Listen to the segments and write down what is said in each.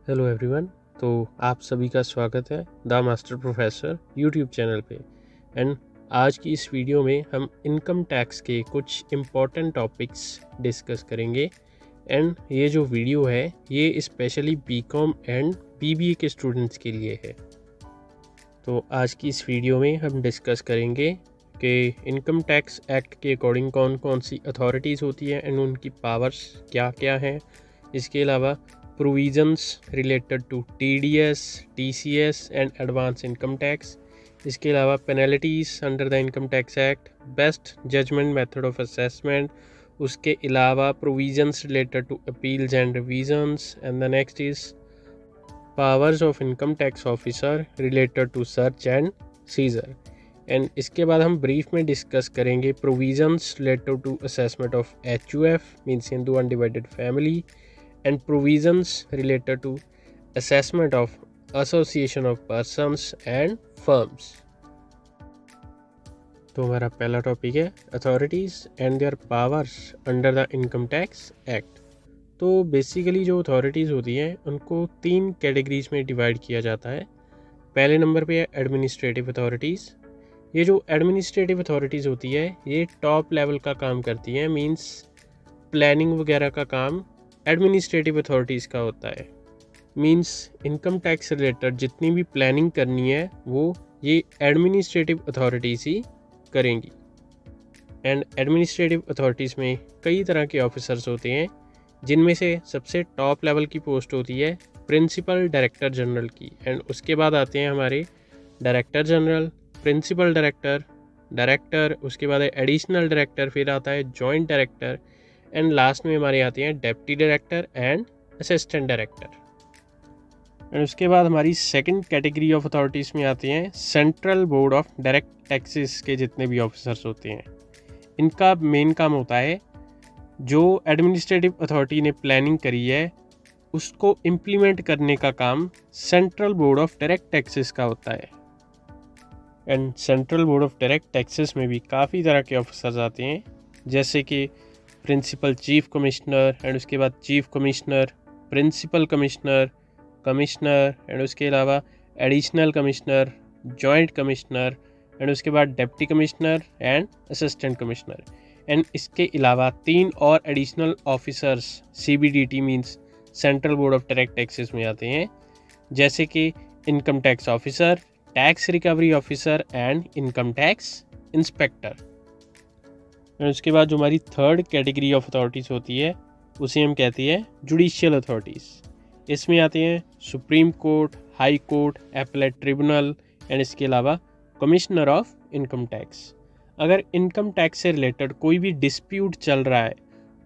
Hello everyone. तो आप सभी का स्वागत है the master professor YouTube channel पे। एंड आज की इस वीडियो में हम इनकम टैक्स के कुछ इम्पॉर्टेंट टॉपिक्स डिस्कस करेंगे। एंड ये जो वीडियो है ये स्पेशली बीकॉम एंड बीबीए के स्टूडेंट्स के लिए है। तो आज की इस वीडियो में हम डिस्कस करेंगे कि इनकम टैक्स एक्ट के अकॉर्डिंग कौन कौन सी अथॉरिटीज़ होती है एंड उनकी पावर्स क्या क्या हैं। इसके अलावा provisions related to TDS, TCS and advance income tax. इसके अलावा penalties under the income tax act, best judgment method of assessment. उसके अलावा provisions related to appeals and revisions. And the next is powers of income tax officer related to search and seizure. And इसके बाद हम brief में discuss करेंगे provisions related to assessment of HUF means Hindu undivided family and provisions related to assessment of association of persons and firms। तो हमारा पहला topic है authorities and there powers under the income tax act. तो basically जो authorities होती हैं उनको 3 categories में डिवाइड किया जाता है। पहले नंबर पे है एडमिनिस्ट्रेटिव अथॉरिटीज़। ये जो एडमिनिस्ट्रेटिव अथॉरिटीज़ होती है ये टॉप लेवल का काम करती हैं, मींस प्लानिंग वगैरह का काम एडमिनिस्ट्रेटिव अथॉरिटीज़ का होता है। मींस इनकम टैक्स रिलेटेड जितनी भी प्लानिंग करनी है वो ये एडमिनिस्ट्रेटिव अथॉरिटीज़ ही करेंगी। एंड एडमिनिस्ट्रेटिव अथॉरिटीज़ में कई तरह के ऑफिसर्स होते हैं, जिनमें से सबसे टॉप लेवल की पोस्ट होती है प्रिंसिपल डायरेक्टर जनरल की। एंड उसके बाद आते हैं हमारे director general, principal director, director, उसके बाद है एडिशनल डायरेक्टर, फिर आता है जॉइंट डायरेक्टर एंड लास्ट में हमारे आते हैं deputy director and assistant director. And उसके बाद हमारी सेकंड कैटेगरी ऑफ अथॉरिटीज़ में आते हैं central board of direct taxes के जितने भी ऑफिसर्स होते हैं। इनका मेन काम होता है जो एडमिनिस्ट्रेटिव अथॉरिटी ने प्लानिंग करी है उसको इम्प्लीमेंट करने का काम central board of direct taxes का होता है। And central board of direct taxes में भी काफ़ी तरह के ऑफिसर्स आते हैं, जैसे कि प्रिंसिपल चीफ कमिश्नर एंड उसके बाद chief commissioner, principal commissioner, commissioner and उसके अलावा additional commissioner, joint commissioner and उसके बाद deputy commissioner and assistant commissioner. And इसके अलावा 3 और additional officers CBDT means central board of direct taxes में आते हैं, जैसे कि income tax officer, tax recovery officer and income tax inspector. और उसके बाद जो हमारी थर्ड कैटेगरी ऑफ अथॉरिटीज़ होती है उसे हम कहते हैं जुडिशियल अथॉरिटीज़। इसमें आते हैं supreme court, high court, appellate tribunal and इसके अलावा कमिश्नर ऑफ इनकम टैक्स। अगर इनकम टैक्स से रिलेटेड कोई भी डिस्प्यूट चल रहा है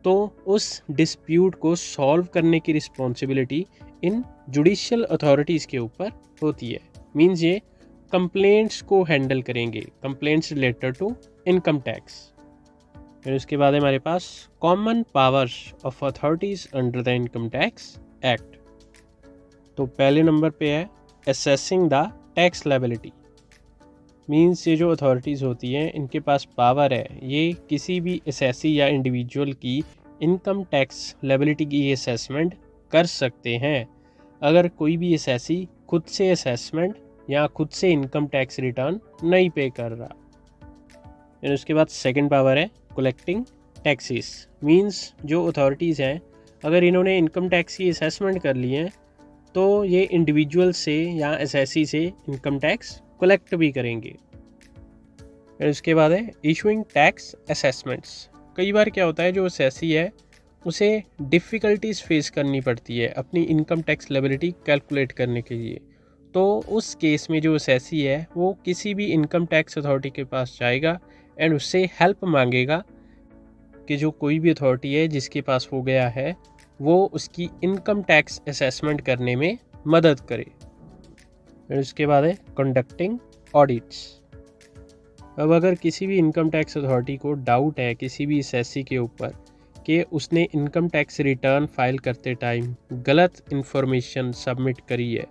तो उस डिस्प्यूट को सॉल्व करने की रिस्पॉन्सिबिलिटी इन जुडिशियल अथॉरिटीज़ के ऊपर होती है। मीन्स ये कंप्लेंट्स को हैंडल करेंगे, complaints related to income tax. फिर उसके बाद हमारे पास common powers of authorities under the income tax act. तो पहले नंबर पे है assessing the tax liability. Means ये जो अथॉरिटीज़ होती हैं इनके पास पावर है, ये किसी भी असेसी या इंडिविजुअल की इनकम टैक्स लायबिलिटी की असेसमेंट कर सकते हैं अगर कोई भी असेसी खुद से असेसमेंट या खुद से इनकम टैक्स रिटर्न नहीं पे कर रहा। फिर उसके बाद सेकंड पावर है कलेक्टिंग टैक्सेस। मींस जो अथॉरिटीज़ हैं अगर इन्होंने इनकम टैक्स की असेसमेंट कर ली है तो ये इंडिविजुअल से या असेसी से इनकम टैक्स कलेक्ट भी करेंगे। फिर उसके बाद है इशूइंग टैक्स असेसमेंट्स। कई बार क्या होता है जो असेसी है उसे डिफ़िकल्टीज फेस करनी पड़ती है अपनी इनकम टैक्स लायबिलिटी कैलकुलेट करने के लिए। तो उस केस में जो असेसी है वो किसी भी इनकम टैक्स अथॉरिटी के पास जाएगा एंड उससे हेल्प मांगेगा कि जो कोई भी अथॉरिटी है जिसके पास वो गया है वो उसकी इनकम टैक्स असेसमेंट करने में मदद करे। फिर उसके बाद है कंडक्टिंग ऑडिट्स। अब अगर किसी भी इनकम टैक्स अथॉरिटी को डाउट है किसी भी असेसी के ऊपर कि उसने इनकम टैक्स रिटर्न फाइल करते टाइम गलत इन्फॉर्मेशन सबमिट करी है,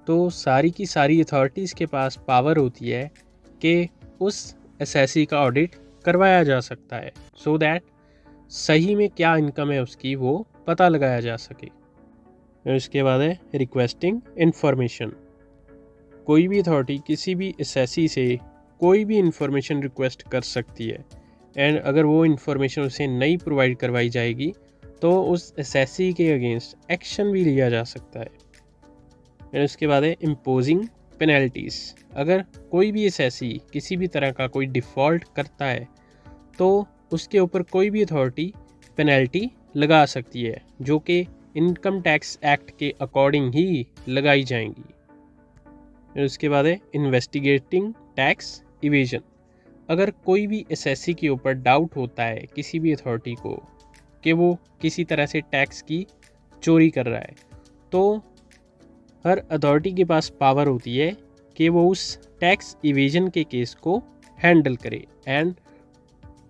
तो सारी की सारी अथॉरिटीज़ के पास पावर होती है कि उस असेसी का ऑडिट करवाया जा सकता है सो दैट सही में क्या इनकम है उसकी वो पता लगाया जा सके। और इसके बाद है रिक्वेस्टिंग इन्फॉर्मेशन। कोई भी अथॉरिटी किसी भी एसएससी से कोई भी इंफॉर्मेशन रिक्वेस्ट कर सकती है, एंड अगर वो इन्फॉर्मेशन उसे नहीं प्रोवाइड करवाई जाएगी तो उस एसएससी के अगेंस्ट एक्शन भी लिया जा सकता है। एंड उसके बाद है इम्पोजिंग पेनल्टीज़। अगर कोई भी एसएससी किसी भी तरह का कोई डिफ़ॉल्ट करता है तो उसके ऊपर कोई भी अथॉरिटी पेनल्टी लगा सकती है, जो कि इनकम टैक्स एक्ट के अकॉर्डिंग ही लगाई जाएंगी। और उसके बाद है इन्वेस्टिगेटिंग टैक्स इवेजन। अगर कोई भी एसएससी के ऊपर डाउट होता है किसी भी अथॉरिटी को कि वो किसी तरह से टैक्स की चोरी कर रहा है, तो हर अथॉरिटी के पास पावर होती है कि वो उस टैक्स इवेजन के केस को हैंडल करे। एंड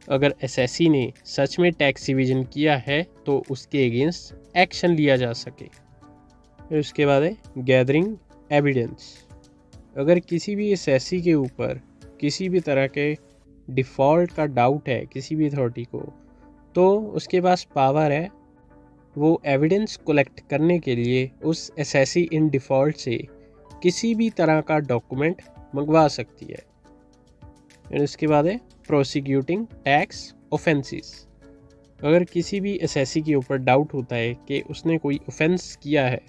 अगर एसएससी ने सच में टैक्स इवेजन किया है तो उसके अगेंस्ट एक्शन लिया जा सके। फिर उसके बाद है गैदरिंग एविडेंस। अगर किसी भी एसएससी के ऊपर किसी भी तरह के डिफ़ॉल्ट का डाउट है किसी भी अथॉरिटी को, तो उसके पास पावर है वो एविडेंस कलेक्ट करने के लिए उस एसएससी इन डिफ़ॉल्ट से किसी भी तरह का डॉक्यूमेंट मंगवा सकती है। और उसके बाद है प्रोसिक्यूटिंग टैक्स ऑफेंसेस। अगर किसी भी एसएससी के ऊपर डाउट होता है कि उसने कोई ऑफेंस किया है,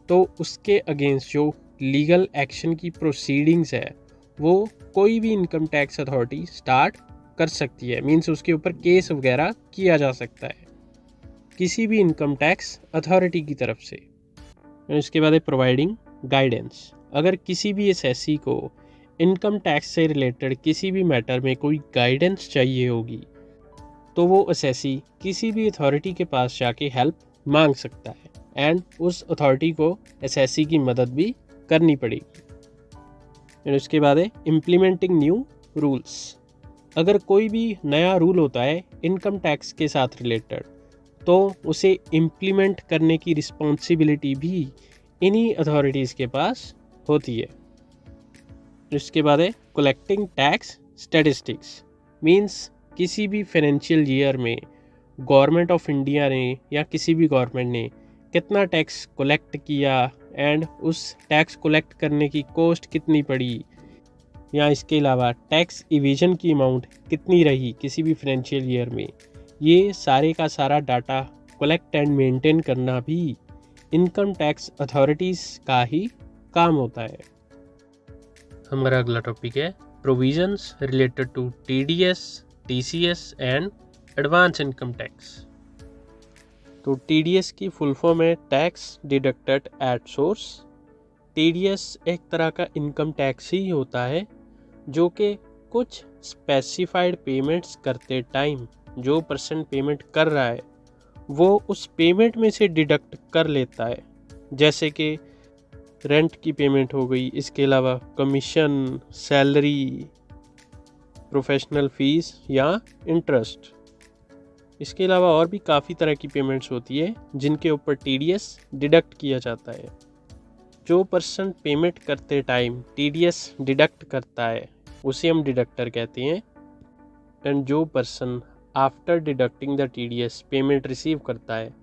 तो उसके अगेंस्ट जो लीगल एक्शन की प्रोसीडिंग्स है वो कोई भी इनकम टैक्स अथॉरिटी स्टार्ट कर सकती है। मीन्स उसके ऊपर केस वगैरह किया जा सकता है किसी भी इनकम टैक्स अथॉरिटी की तरफ से। और इसके बाद है प्रोवाइडिंग गाइडेंस। अगर किसी भी एसएससी को इनकम टैक्स से रिलेटेड किसी भी मैटर में कोई गाइडेंस चाहिए होगी, तो वो एसएससी किसी भी अथॉरिटी के पास जाके हेल्प मांग सकता है एंड उस अथॉरिटी को एसएससी की मदद भी करनी पड़ेगी। और उसके बाद है इम्प्लीमेंटिंग न्यू रूल्स। अगर कोई भी नया रूल होता है इनकम टैक्स के साथ रिलेटेड, तो उसे इम्प्लीमेंट करने की रिस्पॉन्सिबिलिटी भी इन्हीं अथॉरिटीज़ के पास होती है। इसके बाद है कलेक्टिंग टैक्स स्टैटिस्टिक्स। मींस किसी भी फाइनेंशियल ईयर में गवर्नमेंट ऑफ इंडिया ने या किसी भी गवर्नमेंट ने कितना टैक्स कलेक्ट किया एंड उस टैक्स कलेक्ट करने की कॉस्ट कितनी पड़ी, या इसके अलावा टैक्स इवेजन की अमाउंट कितनी रही किसी भी फाइनेंशियल ईयर में। ये सारे का सारा डाटा कलेक्ट एंड मेंटेन करना भी इनकम टैक्स अथॉरिटीज़ का ही काम होता है। हमारा अगला टॉपिक है provisions related to TDS, TCS and advance income tax. तो टीडीएस की फुल फॉर्म है tax deducted at source. TDS एक तरह का इनकम टैक्स ही होता है जो कि कुछ स्पेसिफाइड पेमेंट्स करते टाइम जो पर्सन पेमेंट कर रहा है वो उस पेमेंट में से डिडक्ट कर लेता है, जैसे कि रेंट की पेमेंट हो गई, इसके अलावा कमीशन, सैलरी, प्रोफेशनल फ़ीस या इंटरेस्ट। इसके अलावा और भी काफ़ी तरह की पेमेंट्स होती है जिनके ऊपर टीडीएस डिडक्ट किया जाता है। जो पर्सन पेमेंट करते टाइम टीडीएस डिडक्ट करता है उसे हम डिडक्टर कहते हैं, एंड जो person after deducting the TDS payment receive करता है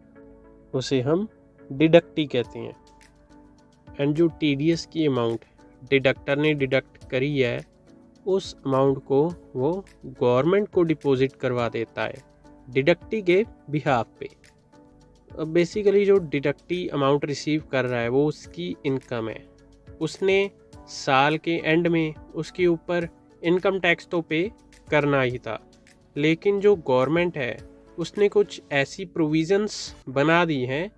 उसे हम डिडक्टी कहते हैं। एंड जो टीडीएस की अमाउंट डिडक्टर ने डिडक्ट करी है उस अमाउंट को वो गवर्नमेंट को डिपॉजिट करवा देता है डिडक्टी के बिहाफ पे। अब बेसिकली जो डिडक्टी अमाउंट रिसीव कर रहा है वो उसकी इनकम है, उसने साल के एंड में उसके ऊपर इनकम टैक्स तो पे करना ही था, लेकिन जो गवर्नमेंट है उसने कुछ ऐसी प्रोविज़न्स बना दी हैं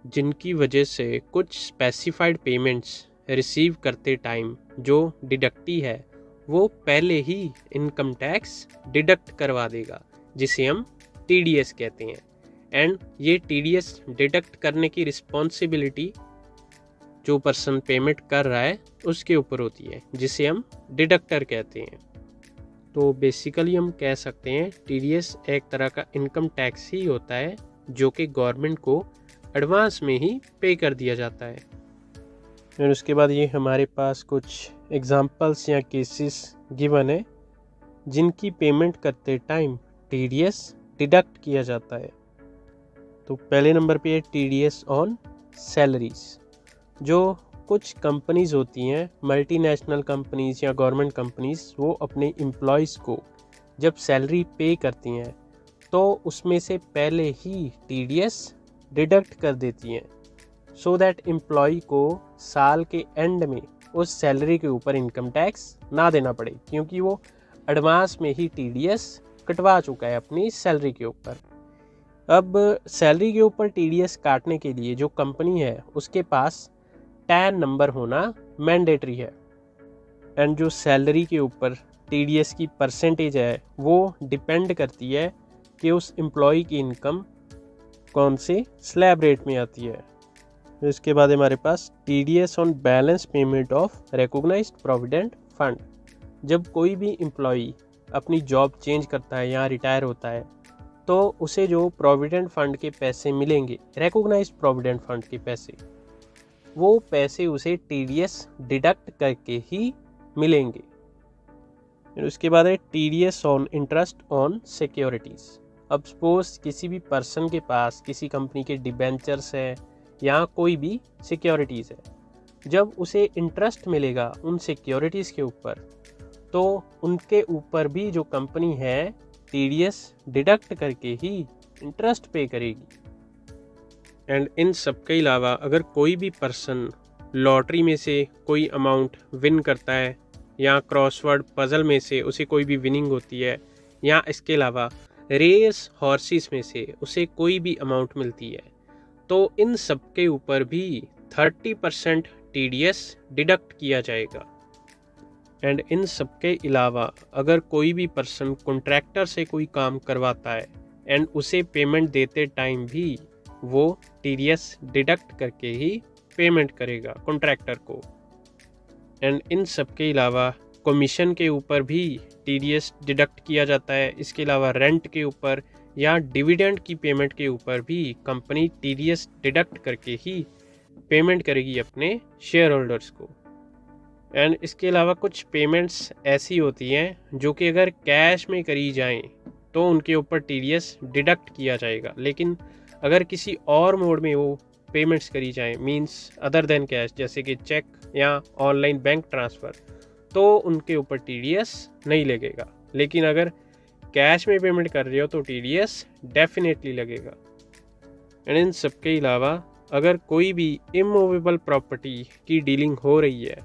जिनकी वजह से कुछ स्पेसिफाइड पेमेंट्स रिसीव करते टाइम जो डिडक्टी है वो पहले ही इनकम टैक्स डिडक्ट करवा देगा, जिसे हम टीडीएस कहते हैं। एंड ये टीडीएस डिडक्ट करने की रिस्पॉन्सिबिलिटी जो पर्सन पेमेंट कर रहा है उसके ऊपर होती है, जिसे हम डिडक्टर कहते हैं। तो बेसिकली हम कह सकते हैं टीडीएस एक तरह का इनकम टैक्स ही होता है जो कि गवर्नमेंट को एडवांस में ही पे कर दिया जाता है। और उसके बाद ये हमारे पास कुछ एग्जांपल्स या केसेस गिवन है जिनकी पेमेंट करते टाइम टीडीएस डिडक्ट किया जाता है। तो पहले नंबर पे है TDS ऑन सैलरीज। जो कुछ कंपनीज़ होती हैं, मल्टीनेशनल कंपनीज़ या गवर्नमेंट कंपनीज़, वो अपने एम्प्लॉयज़ को जब सैलरी पे करती हैं तो उसमें से पहले ही TDS डिडक्ट कर देती हैं, सो दैट एम्प्लॉय को साल के एंड में उस सैलरी के ऊपर इनकम टैक्स ना देना पड़े, क्योंकि वो एडवांस में ही TDS कटवा चुका है अपनी सैलरी के ऊपर। अब सैलरी के ऊपर TDS काटने के लिए जो कंपनी है उसके पास टैन नंबर होना मैंडेटरी है। एंड जो सैलरी के ऊपर TDS की परसेंटेज है वो डिपेंड करती है कि उस एम्प्लॉय की इनकम कौन से स्लैब रेट में आती है। इसके बाद हमारे पास TDS on balance payment of recognised provident fund. जब कोई भी एम्प्लॉय अपनी जॉब चेंज करता है या रिटायर होता है तो उसे जो प्रोविडेंट फंड के पैसे मिलेंगे, रिकॉग्नाइज्ड प्रोविडेंट फंड के पैसे, वो पैसे उसे TDS डिडक्ट करके ही मिलेंगे। उसके बाद है TDS on interest on securities. अब सपोज किसी भी पर्सन के पास किसी कंपनी के डिबेंचर्स है या कोई भी सिक्योरिटीज़ है, जब उसे इंटरेस्ट मिलेगा उन सिक्योरिटीज़ के ऊपर तो उनके ऊपर भी जो कंपनी है TDS डिडक्ट करके ही इंटरेस्ट पे करेगी। एंड इन सब के अलावा अगर कोई भी पर्सन लॉटरी में से कोई अमाउंट विन करता है या क्रॉसवर्ड पजल में से उसे कोई भी विनिंग होती है या इसके अलावा रेस हॉर्सेस में से उसे कोई भी अमाउंट मिलती है, तो इन सब के ऊपर भी 30% TDS डिडक्ट किया जाएगा। एंड इन सब के अलावा अगर कोई भी पर्सन कॉन्ट्रैक्टर से कोई काम करवाता है एंड उसे पेमेंट देते टाइम भी वो TDS डिडक्ट करके ही पेमेंट करेगा कॉन्ट्रैक्टर को। एंड इन सब के अलावा कमीशन के ऊपर भी TDS डिडक्ट किया जाता है। इसके अलावा रेंट के ऊपर या डिविडेंड की पेमेंट के ऊपर भी कंपनी TDS डिडक्ट करके ही पेमेंट करेगी अपने शेयर होल्डर्स को। एंड इसके अलावा कुछ पेमेंट्स ऐसी होती हैं जो कि अगर कैश में करी जाएं तो उनके ऊपर TDS डिडक्ट किया जाएगा, लेकिन अगर किसी और मोड में वो पेमेंट्स करी जाएं, मींस अदर देन कैश, जैसे कि चेक या ऑनलाइन बैंक ट्रांसफ़र, तो उनके ऊपर TDS नहीं लगेगा। लेकिन अगर कैश में पेमेंट कर रहे हो तो TDS डेफिनेटली लगेगा। एंड इन सब के अलावा अगर कोई भी इमूवेबल प्रॉपर्टी की डीलिंग हो रही है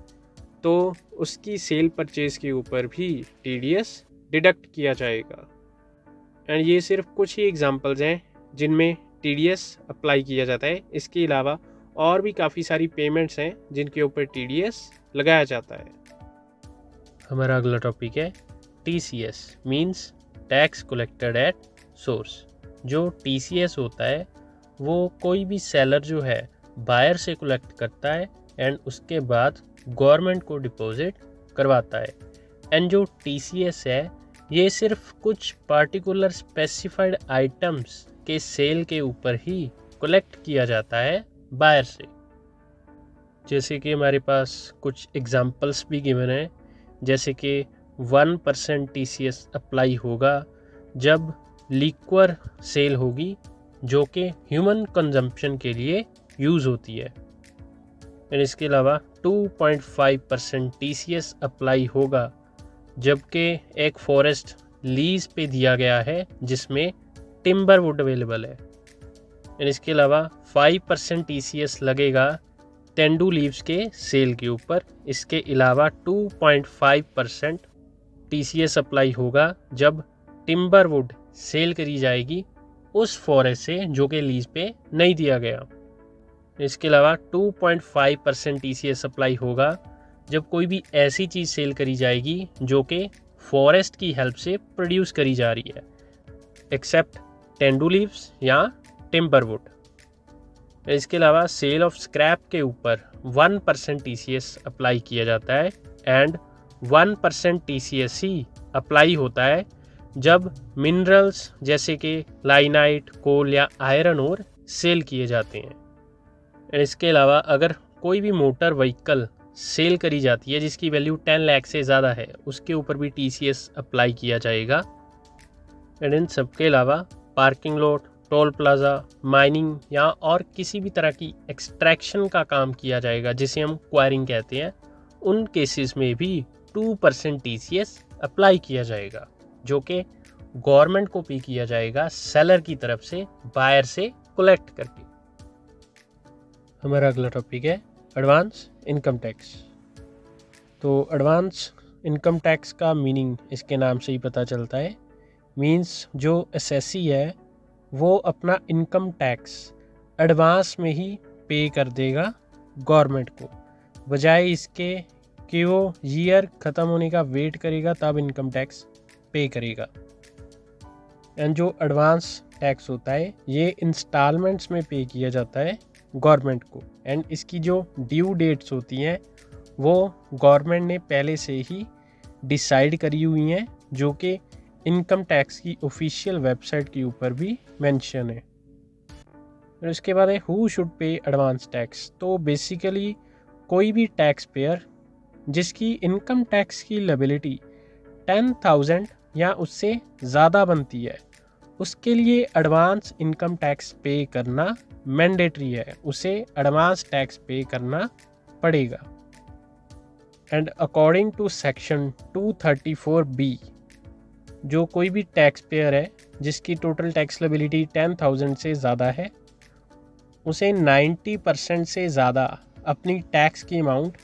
तो उसकी सेल परचेज के ऊपर भी TDS डिडक्ट किया जाएगा। एंड ये सिर्फ कुछ ही एग्जांपल्स हैं जिनमें TDS अप्लाई किया जाता है। इसके अलावा और भी काफ़ी सारी पेमेंट्स हैं जिनके ऊपर TDS लगाया जाता है। हमारा अगला टॉपिक है TCS means tax collected at source. जो TCS होता है वो कोई भी सेलर जो है बायर से कलेक्ट करता है एंड उसके बाद गवर्नमेंट को डिपॉजिट करवाता है। एंड जो TCS है ये सिर्फ कुछ पार्टिकुलर स्पेसिफाइड आइटम्स के सेल के ऊपर ही कलेक्ट किया जाता है बायर से। जैसे कि हमारे पास कुछ एग्जांपल्स भी गिवन हैं, जैसे कि 1% TCS अप्लाई होगा जब लिक्वर सेल होगी जो कि ह्यूमन कंजम्पशन के लिए यूज़ होती है। एंड इसके अलावा 2.5% TCS अप्लाई होगा जबकि एक फॉरेस्ट लीज पे दिया गया है जिसमें टिम्बर वुड अवेलेबल है। एंड इसके अलावा 5% TCS लगेगा तेंदू लीव्स के सेल के ऊपर। इसके अलावा 2.5% TCS अप्लाई होगा जब टिम्बर वुड सेल करी जाएगी उस फॉरेस्ट से जो कि लीज पे नहीं दिया गया। इसके अलावा 2.5% TCS अप्लाई होगा जब कोई भी ऐसी चीज़ सेल करी जाएगी जो कि फॉरेस्ट की हेल्प से प्रोड्यूस करी जा रही है, एक्सेप्ट तेंदू लीव्स या टिम्बर वुड। इसके अलावा सेल ऑफ स्क्रैप के ऊपर 1% TCS अप्लाई किया जाता है एंड 1% TCS ही अप्लाई होता है जब मिनरल्स जैसे कि लाइनाइट, कोल या आयरन ओर सेल किए जाते हैं। इसके अलावा अगर कोई भी मोटर व्हीकल सेल करी जाती है जिसकी वैल्यू 10 लाख से ज़्यादा है, उसके ऊपर भी TCS अप्लाई किया जाएगा। एंड इन सब के अलावा parking lot, toll plaza, mining या और किसी भी तरह की एक्सट्रैक्शन का काम किया जाएगा जिसे हम क्वायरिंग कहते हैं, उन केसेस में भी 2% TCS अप्लाई किया जाएगा, जो कि गवर्नमेंट को पे किया जाएगा सेलर की तरफ से बायर से कलेक्ट करके। हमारा अगला टॉपिक है एडवांस इनकम टैक्स। तो एडवांस इनकम टैक्स का मीनिंग इसके नाम से ही पता चलता है। मींस जो एसएससी है वो अपना इनकम टैक्स एडवांस में ही पे कर देगा गवर्नमेंट को, बजाय इसके कि वो ईयर ख़त्म होने का वेट करेगा तब इनकम टैक्स पे करेगा। एंड जो एडवांस टैक्स होता है ये इंस्टॉलमेंट्स में पे किया जाता है गवर्नमेंट को, एंड इसकी जो ड्यू डेट्स होती हैं वो गवर्नमेंट ने पहले से ही डिसाइड करी हुई हैं, जो कि इनकम टैक्स की ऑफिशियल वेबसाइट के ऊपर भी मेंशन है। और उसके बाद है who should pay advance tax. तो बेसिकली कोई भी टैक्स पेयर जिसकी इनकम टैक्स की लायबिलिटी 10,000 या उससे ज़्यादा बनती है, उसके लिए एडवांस इनकम टैक्स पे करना मैंडेटरी है, उसे एडवांस टैक्स पे करना पड़ेगा। And according to section 234B, जो कोई भी टैक्स पेयर है जिसकी टोटल टैक्स लायबिलिटी 10,000 से ज़्यादा है, उसे 90% से ज़्यादा अपनी टैक्स की अमाउंट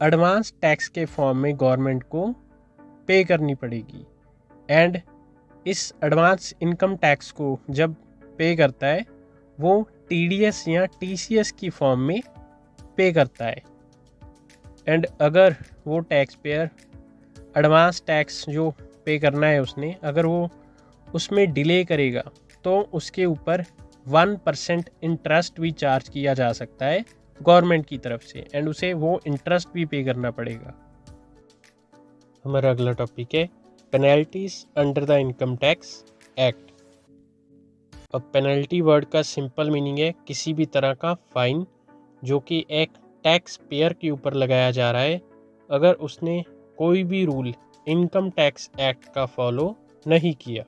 एडवांस टैक्स के फॉर्म में गवर्नमेंट को पे करनी पड़ेगी। एंड इस एडवांस इनकम टैक्स को जब पे करता है वो TDS या TCS की फॉर्म में पे करता है। एंड अगर वो टैक्स पेयर एडवांस टैक्स जो पे करना है उसने, अगर वो उसमें डिले करेगा तो उसके ऊपर 1% इंटरेस्ट भी चार्ज किया जा सकता है गवर्नमेंट की तरफ से, एंड उसे वो इंटरेस्ट भी पे करना पड़ेगा। हमारा अगला टॉपिक है penalties under the income tax act. अब पेनल्टी वर्ड का सिंपल मीनिंग है किसी भी तरह का फाइन जो कि एक टैक्स पेयर के ऊपर लगाया जा रहा है अगर उसने कोई भी रूल इनकम टैक्स एक्ट का फॉलो नहीं किया।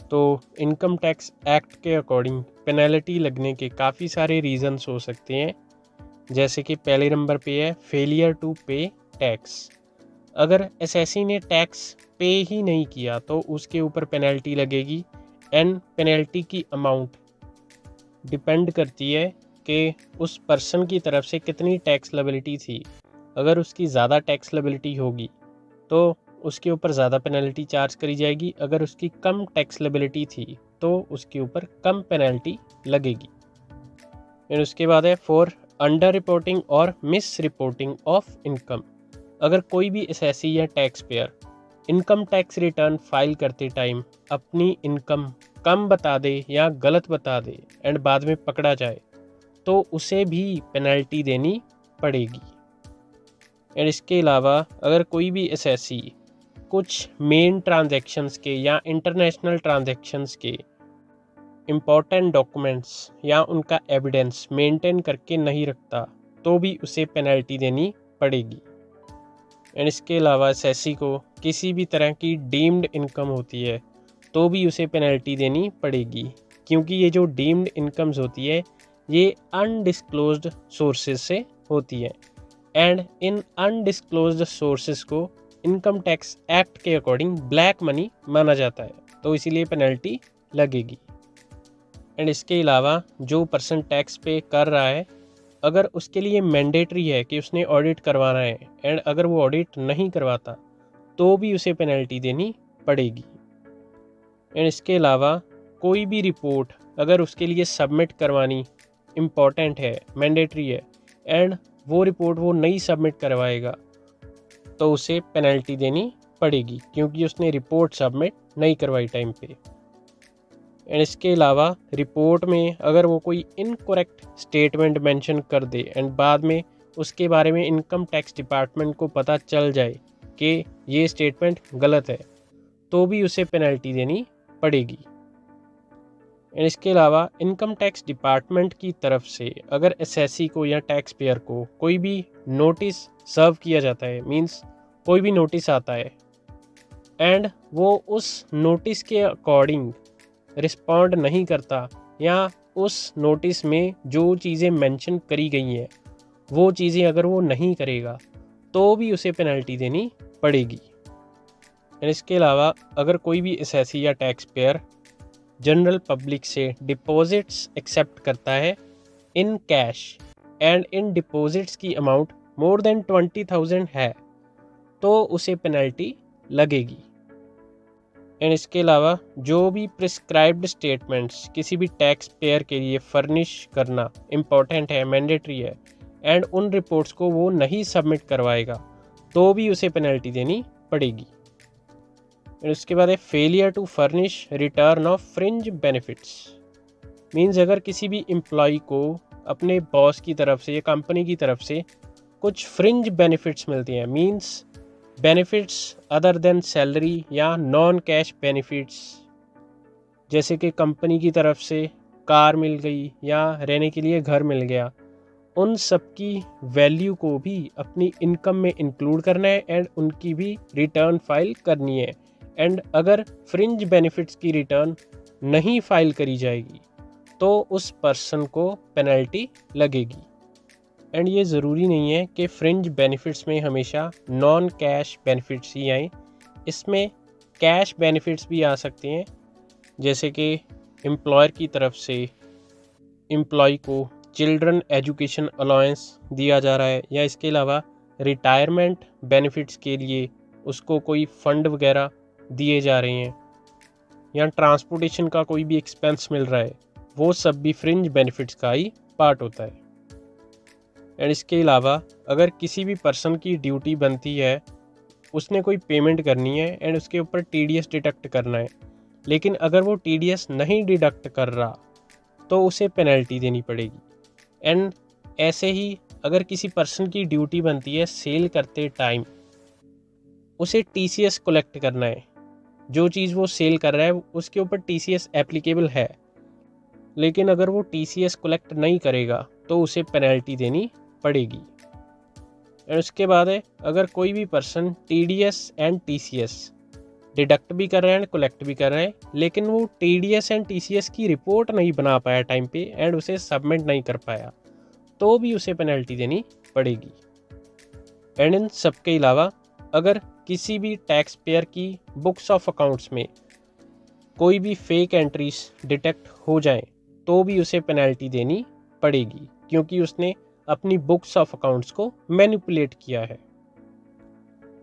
तो इनकम टैक्स एक्ट के अकॉर्डिंग पेनल्टी लगने के काफ़ी सारे रीज़न्स हो सकते हैं, जैसे कि पहले नंबर पे है फेलियर टू पे टैक्स। अगर एसएससी ने टैक्स पे ही नहीं किया तो उसके ऊपर पेनल्टी लगेगी, एंड पेनल्टी की अमाउंट डिपेंड करती है कि उस पर्सन की तरफ से कितनी टैक्स लायबिलिटी थी। अगर उसकी ज़्यादा टैक्स लायबिलिटी होगी तो उसके ऊपर ज़्यादा पेनल्टी चार्ज करी जाएगी, अगर उसकी कम टैक्स लायबिलिटी थी तो उसके ऊपर कम पेनल्टी लगेगी। फिर उसके बाद है फॉर अंडर रिपोर्टिंग और मिस रिपोर्टिंग ऑफ इनकम। अगर कोई भी एसएससी या tax payer income tax return file करते टाइम अपनी इनकम कम बता दे या गलत बता दे एंड बाद में पकड़ा जाए तो उसे भी पेनल्टी देनी पड़ेगी। एंड इसके अलावा अगर कोई भी एसएससी कुछ मेन ट्रांजैक्शंस के या इंटरनेशनल ट्रांजैक्शंस के इम्पॉर्टेंट डॉक्यूमेंट्स या उनका एविडेंस मेंटेन करके नहीं रखता तो भी उसे पेनल्टी देनी पड़ेगी। एंड इसके अलावा एसएससी को किसी भी तरह की डीम्ड इनकम होती है तो भी उसे पेनल्टी देनी पड़ेगी, क्योंकि ये जो डीम्ड इनकम्स होती है ये अनडिस्क्लोज्ड सोर्सेज से होती है, एंड इन अनडिस्क्लोज्ड सोर्सेज को इनकम टैक्स एक्ट के अकॉर्डिंग ब्लैक मनी माना जाता है, तो इसीलिए पेनल्टी लगेगी। एंड इसके अलावा जो पर्सन टैक्स पे कर रहा है अगर उसके लिए मैंडेटरी है कि उसने ऑडिट करवाना है, एंड अगर वो ऑडिट नहीं करवाता तो भी उसे पेनल्टी देनी पड़ेगी। एंड इसके अलावा कोई भी रिपोर्ट अगर उसके लिए सबमिट करवानी इम्पॉर्टेंट है, मैंडेटरी है, एंड वो रिपोर्ट वो नहीं सबमिट करवाएगा तो उसे पेनल्टी देनी पड़ेगी, क्योंकि उसने रिपोर्ट सबमिट नहीं करवाई टाइम पे। एंड इसके अलावा रिपोर्ट में अगर वो कोई इनकरेक्ट स्टेटमेंट मेंशन कर दे एंड बाद में उसके बारे में इनकम टैक्स डिपार्टमेंट को पता चल जाए कि ये स्टेटमेंट गलत है तो भी उसे पेनल्टी देनी पड़ेगी। एंड इसके अलावा इनकम टैक्स डिपार्टमेंट की तरफ से अगर एसएससी को या टैक्स पेयर को कोई भी नोटिस सर्व किया जाता है, मींस कोई भी नोटिस आता है एंड वो उस नोटिस के अकॉर्डिंग रिस्पॉन्ड नहीं करता या उस नोटिस में जो चीज़ें मेंशन करी गई हैं वो चीज़ें अगर वो नहीं करेगा तो भी उसे पेनल्टी देनी पड़ेगी। एंड इसके अलावा अगर कोई भी एसएससी या टैक्स पेयर जनरल पब्लिक से डिपॉजिट्स एक्सेप्ट करता है in cash and in deposits की अमाउंट मोर देन 20,000 है तो उसे पेनल्टी लगेगी। एंड इसके अलावा जो भी प्रिस्क्राइब्ड स्टेटमेंट्स किसी भी टैक्स पेयर के लिए फर्निश करना इम्पॉर्टेंट है, मैंडेटरी है, एंड उन रिपोर्ट्स को वो नहीं सबमिट करवाएगा तो भी उसे पेनल्टी देनी पड़ेगी। एंड उसके बाद है failure to furnish return of fringe benefits. Means अगर किसी भी एम्प्लॉय को अपने बॉस की तरफ से या कंपनी की तरफ से कुछ फ्रिंज बेनिफिट्स मिलती हैं, means benefits other than salary या नॉन कैश बेनिफिट्स, जैसे कि कंपनी की तरफ से कार मिल गई या रहने के लिए घर मिल गया, उन सब की वैल्यू को भी अपनी इनकम में इंक्लूड करना है एंड उनकी भी रिटर्न फाइल करनी है। एंड अगर फ्रिंज बेनिफिट्स की रिटर्न नहीं फाइल करी जाएगी तो उस पर्सन को पेनल्टी लगेगी। एंड ये ज़रूरी नहीं है कि फ्रिंज बेनिफिट्स में हमेशा नॉन कैश बेनिफिट्स ही आए, इसमें कैश बेनिफिट्स भी आ सकते हैं, जैसे कि एम्प्लॉयर की तरफ से एम्प्लॉय को चिल्ड्रन एजुकेशन अलाउंस दिया जा रहा है या इसके अलावा रिटायरमेंट बेनिफिट्स के लिए उसको कोई फ़ंड वगैरह दिए जा रहे हैं या ट्रांसपोर्टेशन का कोई भी एक्सपेंस मिल रहा है, वो सब भी फ्रिंज बेनिफिट्स का ही पार्ट होता है। एंड इसके अलावा अगर किसी भी पर्सन की ड्यूटी बनती है, उसने कोई पेमेंट करनी है एंड उसके ऊपर टीडीएस डिडक्ट करना है, लेकिन अगर वो टीडीएस नहीं डिडक्ट कर रहा तो उसे पेनल्टी देनी पड़ेगी। एंड ऐसे ही अगर किसी पर्सन की ड्यूटी बनती है सेल करते टाइम उसे टीसीएस कलेक्ट करना है, जो चीज़ वो सेल कर रहा है उसके ऊपर टीसीएस एप्लीकेबल है, लेकिन अगर वो टीसीएस कलेक्ट नहीं करेगा तो उसे पेनल्टी देनी पड़ेगी। एंड उसके बाद है अगर कोई भी person TDS and TCS deduct भी कर रहा है एंड कलेक्ट भी कर रहा है, लेकिन वो टीडीएस एंड टीसीएस की रिपोर्ट नहीं बना पाया टाइम पे एंड उसे सबमिट नहीं कर पाया तो भी उसे पेनल्टी देनी पड़ेगी। एंड इन सबके अलावा अगर किसी भी टैक्स पेयर की बुक्स ऑफ अकाउंट्स में कोई भी फेक एंट्रीज डिटेक्ट हो जाए तो भी उसे पेनल्टी देनी पड़ेगी, क्योंकि उसने अपनी बुक्स ऑफ अकाउंट्स को मैनिपुलेट किया है।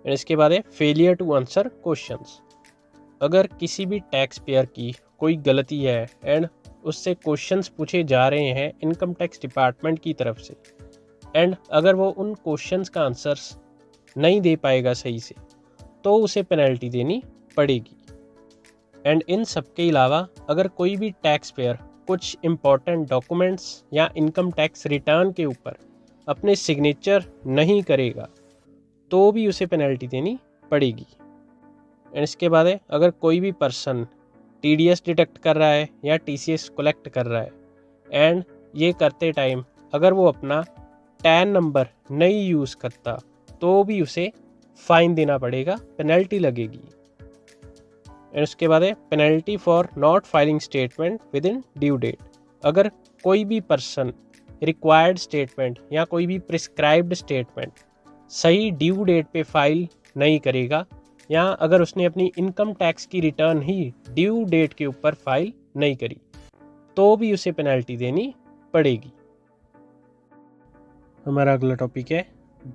एंड इसके बाद है फेलियर टू आंसर क्वेश्चंस। अगर किसी भी टैक्स पेयर की कोई गलती है एंड उससे क्वेश्चंस पूछे जा रहे हैं इनकम टैक्स डिपार्टमेंट की तरफ से एंड अगर वो उन क्वेश्चंस का आंसर्स नहीं दे पाएगा सही से तो उसे पेनल्टी देनी पड़ेगी। एंड इन सब के अलावा अगर कोई भी टैक्स पेयर कुछ इम्पॉर्टेंट डॉक्यूमेंट्स या इनकम टैक्स रिटर्न के ऊपर अपने सिग्नेचर नहीं करेगा तो भी उसे पेनल्टी देनी पड़ेगी। एंड इसके बाद है अगर कोई भी पर्सन टीडीएस डिडक्ट कर रहा है या टीसीएस कलेक्ट कर रहा है एंड ये करते टाइम अगर वो अपना टैन नंबर नहीं यूज़ करता तो भी उसे फ़ाइन देना पड़ेगा, पेनल्टी लगेगी। एंड उसके बाद है penalty for not filing statement within due date. अगर कोई भी पर्सन रिक्वायर्ड स्टेटमेंट या कोई भी प्रिस्क्राइब्ड स्टेटमेंट सही ड्यू डेट पे फाइल नहीं करेगा या अगर उसने अपनी इनकम टैक्स की रिटर्न ही ड्यू डेट के ऊपर फाइल नहीं करी तो भी उसे पेनल्टी देनी पड़ेगी। हमारा अगला टॉपिक है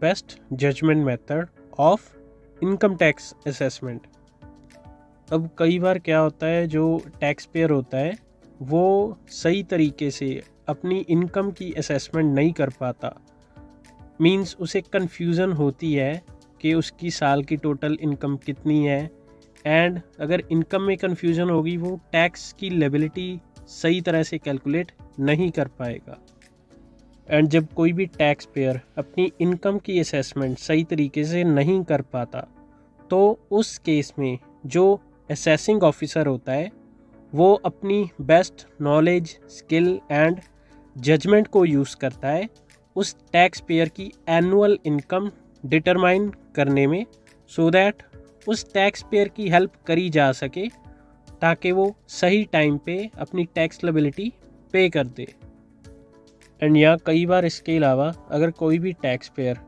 best judgment method of income tax assessment. अब कई बार क्या होता है, जो टैक्स पेयर होता है वो सही तरीके से अपनी इनकम की असेसमेंट नहीं कर पाता, मींस उसे कन्फ्यूज़न होती है कि उसकी साल की टोटल इनकम कितनी है एंड अगर इनकम में कन्फ्यूज़न होगी वो टैक्स की लेबिलिटी सही तरह से कैलकुलेट नहीं कर पाएगा। एंड जब कोई भी टैक्स पेयर अपनी इनकम की असेसमेंट सही तरीके से नहीं कर पाता तो उस केस में जो असेसिंग ऑफिसर होता है वो अपनी best knowledge, skill and judgment को यूज़ करता है उस टैक्स पेयर की एनुअल इनकम डिटरमाइन करने में, सो दैट उस टैक्स पेयर की हेल्प करी जा सके ताकि वो सही टाइम पे अपनी टैक्स लायबिलिटी पे कर दे। एंड यहाँ कई बार इसके अलावा अगर कोई भी टैक्स पेयर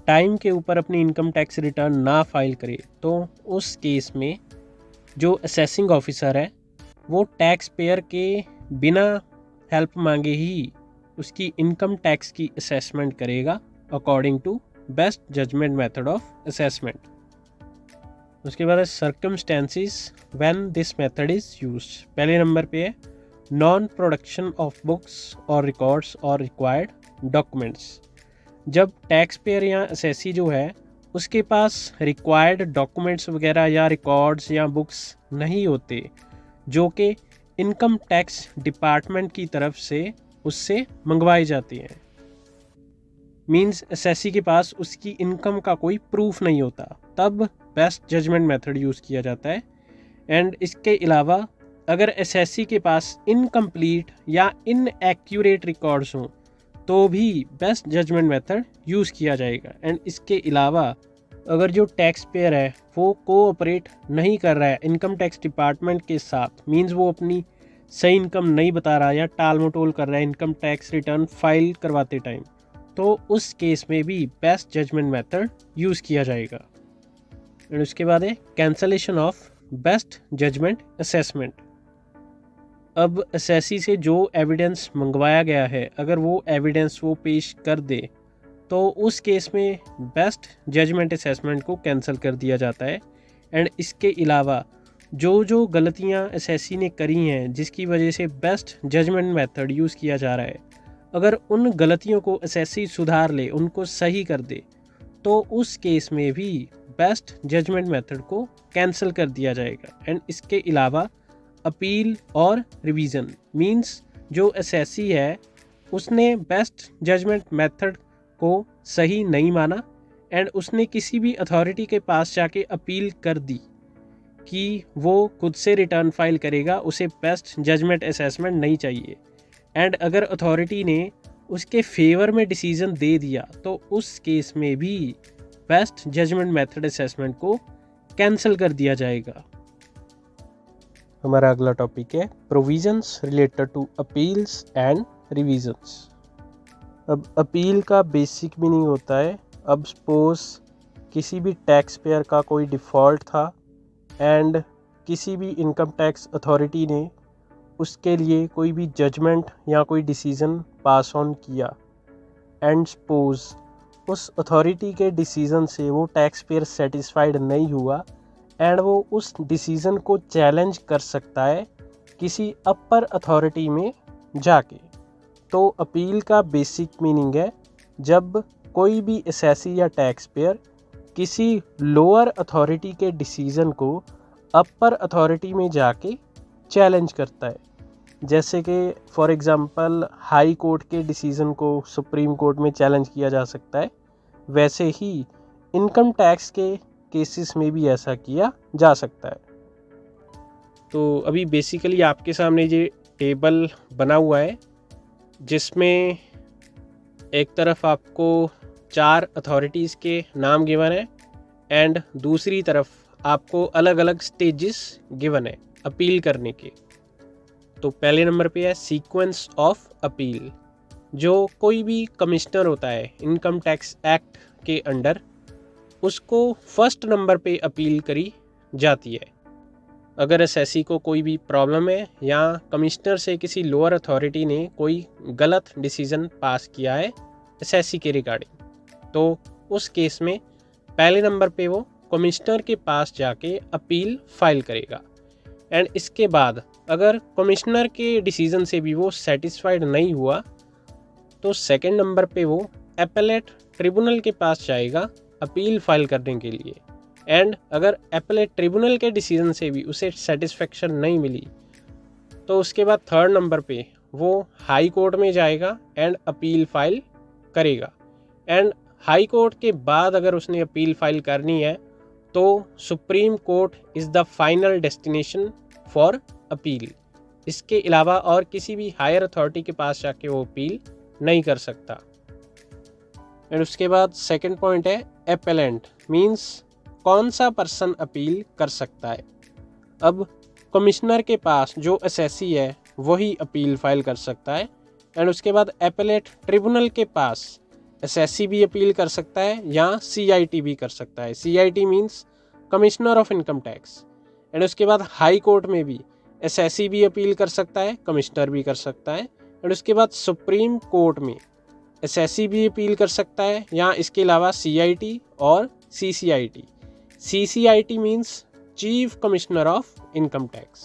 टाइम के ऊपर अपनी इनकम टैक्स रिटर्न ना फाइल करे तो उस केस में जो असेसिंग ऑफिसर है वो टैक्स पेयर के बिना हेल्प मांगे ही उसकी इनकम टैक्स की असेसमेंट करेगा according to best judgment method of assessment. उसके बाद है circumstances when this method is used. पहले नंबर पे है नॉन प्रोडक्शन ऑफ बुक्स और रिकॉर्ड्स और रिक्वायर्ड डॉक्यूमेंट्स। जब टैक्स पेयर या असेसी जो है उसके पास रिक्वायर्ड डॉक्यूमेंट्स वगैरह या रिकॉर्ड्स या बुक्स नहीं होते जो कि इनकम टैक्स डिपार्टमेंट की तरफ से उससे मंगवाए जाते हैं, मींस असेसी के पास उसकी इनकम का कोई प्रूफ नहीं होता, तब बेस्ट जजमेंट मेथड यूज़ किया जाता है। एंड इसके अलावा अगर असेसी के पास इनकम्प्लीट या इनएक्यूरेट रिकॉर्ड्स हों तो भी बेस्ट जजमेंट मेथड यूज़ किया जाएगा। एंड इसके अलावा अगर जो टैक्स पेयर है वो कोऑपरेट नहीं कर रहा है इनकम टैक्स डिपार्टमेंट के साथ, मींस वो अपनी सही इनकम नहीं बता रहा या टाल मटोल कर रहा है इनकम टैक्स रिटर्न फाइल करवाते टाइम, तो उस केस में भी बेस्ट जजमेंट मेथड यूज़ किया जाएगा। एंड उसके बाद है cancellation of best judgment assessment. अब असेसी से जो एविडेंस मंगवाया गया है अगर वो एविडेंस वो पेश कर दे तो उस केस में बेस्ट जजमेंट असेसमेंट को कैंसिल कर दिया जाता है। एंड इसके अलावा जो गलतियां असेसी ने करी हैं जिसकी वजह से बेस्ट जजमेंट मेथड यूज़ किया जा रहा है, अगर उन गलतियों को असेसी सुधार ले, उनको सही कर दे, तो उस केस में भी बेस्ट जजमेंट मेथड को कैंसिल कर दिया जाएगा। एंड इसके अलावा अपील और रिवीजन, मींस जो असेसी है उसने बेस्ट जजमेंट मेथड को सही नहीं माना एंड उसने किसी भी अथॉरिटी के पास जाके अपील कर दी कि वो खुद से रिटर्न फाइल करेगा, उसे बेस्ट जजमेंट असेसमेंट नहीं चाहिए, एंड अगर अथॉरिटी ने उसके फेवर में डिसीजन दे दिया तो उस केस में भी बेस्ट जजमेंट मेथड असेसमेंट को कैंसिल कर दिया जाएगा। हमारा अगला टॉपिक है provisions related to appeals and revisions. अब अपील का बेसिक मीनिंग होता है, अब सपोज किसी भी टैक्स पेयर का कोई डिफ़ॉल्ट था एंड किसी भी इनकम टैक्स अथॉरिटी ने उसके लिए कोई भी जजमेंट या कोई डिसीज़न पास ऑन किया एंड सपोज उस अथॉरिटी के डिसीज़न से वो टैक्स पेयर सेटिस्फाइड नहीं हुआ एंड वो उस डिसीज़न को चैलेंज कर सकता है किसी अपर अथॉरिटी में जाके। तो अपील का बेसिक मीनिंग है जब कोई भी असेसी या टैक्स पेयर किसी लोअर अथॉरिटी के डिसीज़न को अपर अथॉरिटी में जाके चैलेंज करता है, जैसे कि फॉर एग्ज़ाम्पल हाई कोर्ट के डिसीज़न को सुप्रीम कोर्ट में चैलेंज किया जा सकता है, वैसे ही इनकम टैक्स के केसेस में भी ऐसा किया जा सकता है। तो अभी बेसिकली आपके सामने ये टेबल बना हुआ है जिसमें एक तरफ आपको 4 अथॉरिटीज़ के नाम गिवन है एंड दूसरी तरफ आपको अलग अलग स्टेजेस गिवन है अपील करने के। तो पहले नंबर पे है सीक्वेंस ऑफ अपील। जो कोई भी कमिश्नर होता है इनकम टैक्स एक्ट के अंडर, उसको फर्स्ट नंबर पे अपील करी जाती है। अगर असेसी को कोई भी प्रॉब्लम है या कमिश्नर से किसी लोअर अथॉरिटी ने कोई गलत डिसीज़न पास किया है असेसी के रिगार्डिंग, तो उस केस में पहले नंबर पे वो कमिश्नर के पास जाके अपील फाइल करेगा। एंड इसके बाद अगर कमिश्नर के डिसीज़न से भी वो सेटिस्फाइड नहीं हुआ तो सेकंड नंबर पे वो एपेलेट ट्रिब्यूनल के पास जाएगा अपील फाइल करने के लिए। एंड अगर एपेलेट ट्रिब्यूनल के डिसीजन से भी उसे सेटिस्फेक्शन नहीं मिली तो उसके बाद थर्ड नंबर पे वो हाई कोर्ट में जाएगा एंड अपील फाइल करेगा। एंड हाई कोर्ट के बाद अगर उसने अपील फाइल करनी है तो supreme court is the final destination for appeal. इसके अलावा और किसी भी हायर अथॉरिटी के पास जाके वो अपील नहीं कर सकता। एंड उसके बाद सेकंड पॉइंट है एपेलेंट, मींस कौन सा पर्सन अपील कर सकता है। अब कमिश्नर के पास जो एसएससी है वही अपील फाइल कर सकता है। एंड उसके बाद एपेलेट ट्रिब्यूनल के पास एसएससी भी अपील कर सकता है या सीआईटी भी कर सकता है। CIT means commissioner of income tax. And उसके बाद हाई कोर्ट में भी एसएससी भी अपील कर सकता है, कमिश्नर भी कर सकता है। एंड उसके बाद सुप्रीम कोर्ट में एसएससी भी अपील कर सकता है या इसके अलावा सीआईटी और CCIT. CCIT means chief commissioner of income tax.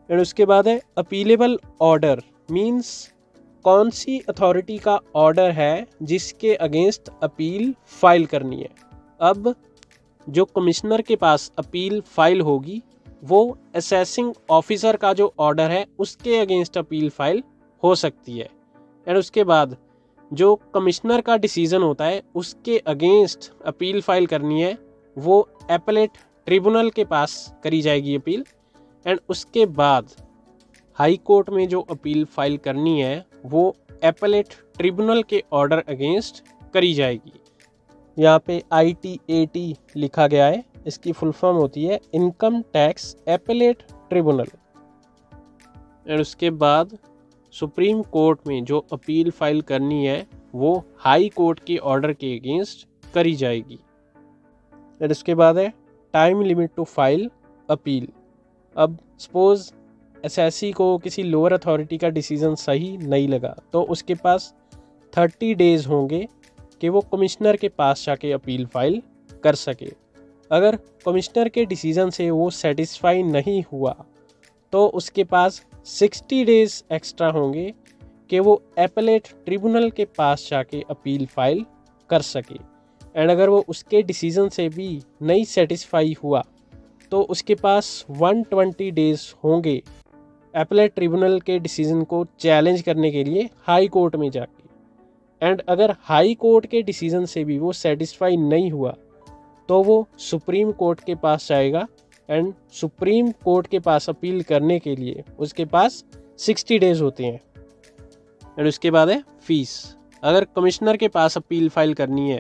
And उसके बाद है अपीलेबल ऑर्डर मीन्स कौन सी अथॉरिटी का ऑर्डर है जिसके अगेंस्ट अपील फाइल करनी है। अब जो कमिश्नर के पास अपील फाइल होगी वो असेसिंग ऑफिसर का जो ऑर्डर है उसके अगेंस्ट अपील फाइल हो सकती है। एंड उसके बाद जो कमिश्नर का डिसीजन होता है उसके अगेंस्ट अपील फाइल करनी है वो एपेलेट ट्रिब्यूनल के पास करी जाएगी अपील। एंड उसके बाद हाई कोर्ट में जो अपील फाइल करनी है वो एपेलेट ट्रिब्यूनल के ऑर्डर अगेंस्ट करी जाएगी। यहाँ पे ITAT लिखा गया है, इसकी फुल फॉर्म होती है income tax appellate tribunal. And उसके बाद सुप्रीम कोर्ट में जो अपील फाइल करनी है वो हाई कोर्ट के ऑर्डर के अगेंस्ट करी जाएगी। एंड उसके बाद है time limit to file appeal. अब सपोज एसएससी को किसी लोअर अथॉरिटी का डिसीजन सही नहीं लगा तो उसके पास 30 डेज़ होंगे कि वो कमिश्नर के पास जाके अपील फाइल कर सके। अगर कमिश्नर के डिसीजन से वो सेटिस्फाई नहीं हुआ तो उसके पास 60 डेज़ एक्स्ट्रा होंगे कि वो एपेलेट ट्रिब्यूनल के पास जाके अपील फाइल कर सके। एंड अगर वो उसके डिसीजन से भी नहीं सेटिस्फाई हुआ तो उसके पास 120 डेज़ होंगे एपेलेट ट्रिब्यूनल के डिसीजन को चैलेंज करने के लिए हाई कोर्ट में जाके। एंड अगर हाई कोर्ट के डिसीजन से भी वो सेटिस्फाई नहीं हुआ तो वो सुप्रीम कोर्ट के पास जाएगा। एंड सुप्रीम कोर्ट के पास अपील करने के लिए उसके पास 60 डेज़ होते हैं। एंड उसके बाद है फीस। अगर कमिश्नर के पास अपील फाइल करनी है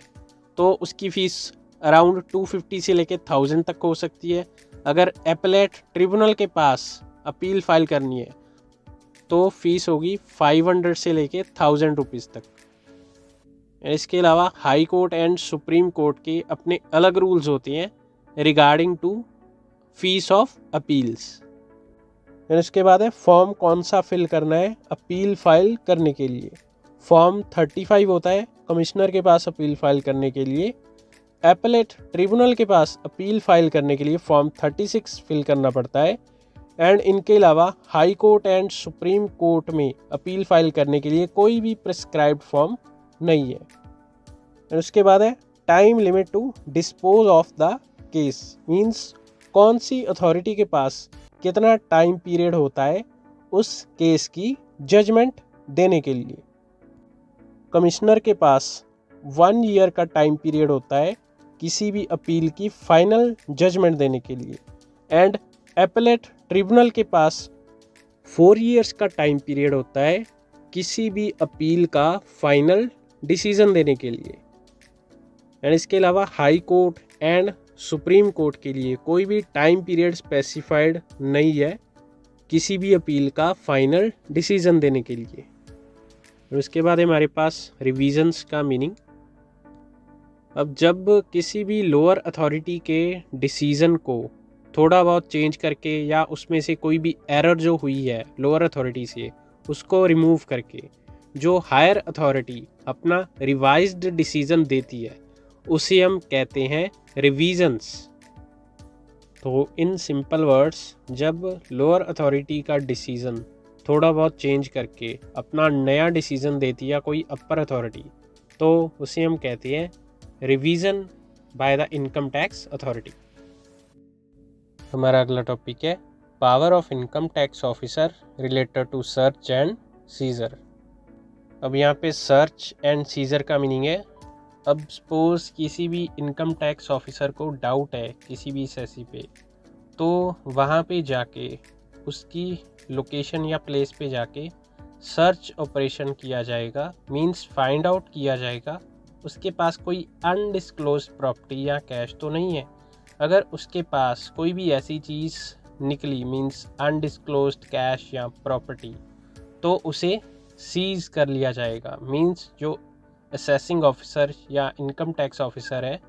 तो उसकी फ़ीस अराउंड 250 से लेके 1000 तक हो सकती है। अगर एपेलेट ट्रिब्यूनल के पास अपील फाइल करनी है तो फीस होगी 500 से लेके 1000 रुपीज़ तक। इसके अलावा high court and supreme court के अपने अलग रूल्स होते हैं regarding to fees of appeals. इसके बाद है फॉर्म कौन सा फिल करना है अपील फाइल करने के लिए। फॉर्म 35 होता है कमिश्नर के पास अपील फाइल करने के लिए। एपेलेट ट्रिब्यूनल के पास अपील फाइल करने के लिए फॉर्म 36 फिल करना पड़ता है। एंड इनके अलावा high court and supreme court में अपील फाइल करने के लिए कोई भी प्रिस्क्राइब्ड फॉर्म नहीं है। और उसके बाद है time limit to dispose of the case means कौन सी अथॉरिटी के पास कितना टाइम पीरियड होता है उस केस की जजमेंट देने के लिए। कमिश्नर के पास 1 ईयर का टाइम पीरियड होता है किसी भी अपील की फाइनल जजमेंट देने के लिए। एंड एपेलेट ट्रिब्यूनल के पास 4 ईयर्स का टाइम पीरियड होता है किसी भी अपील का फाइनल डिसीजन देने के लिए। एंड इसके अलावा high court and supreme court के लिए कोई भी टाइम पीरियड स्पेसिफाइड नहीं है किसी भी अपील का फाइनल डिसीजन देने के लिए। और उसके बाद हमारे पास रिवीजन्स का मीनिंग। अब जब किसी भी लोअर अथॉरिटी के डिसीज़न को थोड़ा बहुत चेंज करके या उसमें से कोई भी एरर जो हुई है लोअर अथॉरिटी से उसको रिमूव करके जो हायर अथॉरिटी अपना रिवाइज्ड डिसीज़न देती है उसे हम कहते हैं रिवीजन्स। तो इन सिंपल वर्ड्स जब लोअर अथॉरिटी का डिसीज़न थोड़ा बहुत चेंज करके अपना नया डिसीज़न देती है कोई अपर अथॉरिटी तो उसे हम कहते हैं revision by the income tax authority. हमारा अगला टॉपिक है power of income tax officer related to search and seizure. अब यहाँ पे सर्च एंड सीजर का मीनिंग है अब सपोज किसी भी इनकम टैक्स ऑफिसर को डाउट है किसी भी एसएससी पे तो वहाँ पे जाके उसकी लोकेशन या प्लेस पे जाके सर्च ऑपरेशन किया जाएगा। मींस फाइंड आउट किया जाएगा उसके पास कोई अनडिस्क्लोज्ड प्रॉपर्टी या कैश तो नहीं है। अगर उसके पास कोई भी ऐसी चीज़ निकली मींस अनडिस्क्लोज्ड कैश या प्रॉपर्टी, तो उसे सीज कर लिया जाएगा। मींस जो असेसिंग ऑफिसर या इनकम टैक्स ऑफिसर है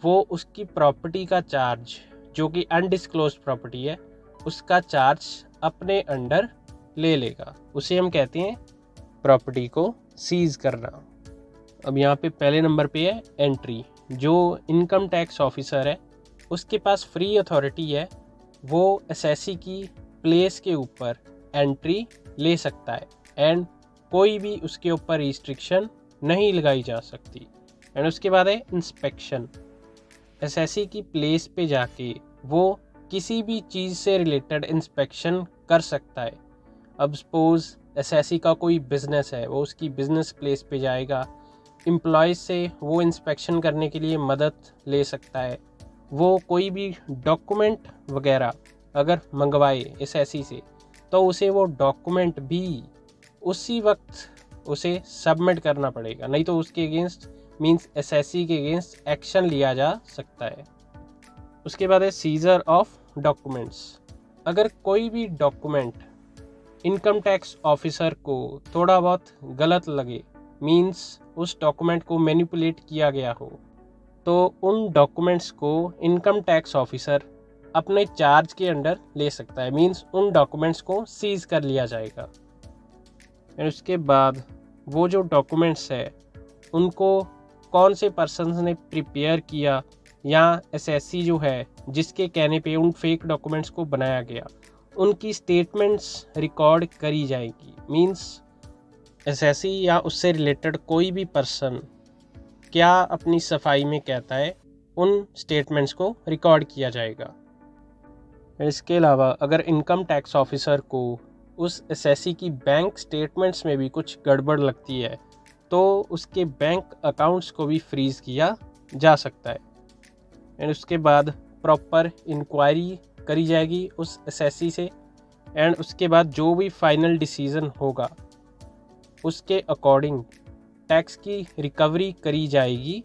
वो उसकी प्रॉपर्टी का चार्ज, जो कि अनडिस्क्लोज्ड प्रॉपर्टी है, उसका चार्ज अपने अंडर ले लेगा। उसे हम कहते हैं प्रॉपर्टी को सीज करना। अब यहाँ पे पहले नंबर पे है एंट्री। जो इनकम टैक्स ऑफिसर है उसके पास फ्री अथॉरिटी है, वो एसएससी की प्लेस के ऊपर एंट्री ले सकता है एंड कोई भी उसके ऊपर रिस्ट्रिक्शन नहीं लगाई जा सकती। एंड उसके बाद है इंस्पेक्शन। एसएससी की प्लेस पे जाके वो किसी भी चीज़ से रिलेटेड इंस्पेक्शन कर सकता है। अब सपोज एसएससी का कोई बिज़नेस है, वो उसकी बिज़नेस प्लेस पे जाएगा, एम्प्लॉयज़ से वो इंस्पेक्शन करने के लिए मदद ले सकता है। वो कोई भी डॉक्यूमेंट वगैरह अगर मंगवाए एसएससी से तो उसे वो डॉक्यूमेंट भी उसी वक्त उसे सबमिट करना पड़ेगा, नहीं तो उसके अगेंस्ट मींस एसएससी के अगेंस्ट एक्शन लिया जा सकता है। उसके बाद है सीजर ऑफ डॉक्यूमेंट्स। अगर कोई भी डॉक्यूमेंट इनकम टैक्स ऑफिसर को थोड़ा बहुत गलत लगे, मींस उस डॉक्यूमेंट को मैनिपुलेट किया गया हो, तो उन डॉक्यूमेंट्स को इनकम टैक्स ऑफिसर अपने चार्ज के अंडर ले सकता है। मींस उन डॉक्यूमेंट्स को सीज कर लिया जाएगा। और उसके बाद वो जो डॉक्यूमेंट्स है उनको कौन से पर्सन्स ने प्रिपेयर किया या एसएससी जो है जिसके कहने पे उन फेक डॉक्यूमेंट्स को बनाया गया, उनकी स्टेटमेंट्स रिकॉर्ड करी जाएगी। मींस एसएससी या उससे रिलेटेड कोई भी पर्सन क्या अपनी सफाई में कहता है, उन स्टेटमेंट्स को रिकॉर्ड किया जाएगा। इसके अलावा अगर इनकम टैक्स ऑफिसर को उस एसएससी की बैंक स्टेटमेंट्स में भी कुछ गड़बड़ लगती है तो उसके बैंक अकाउंट्स को भी फ्रीज़ किया जा सकता है। एंड उसके बाद प्रॉपर इंक्वायरी करी जाएगी उस एसएससी से एंड उसके बाद जो भी फाइनल डिसीज़न होगा उसके अकॉर्डिंग टैक्स की रिकवरी करी जाएगी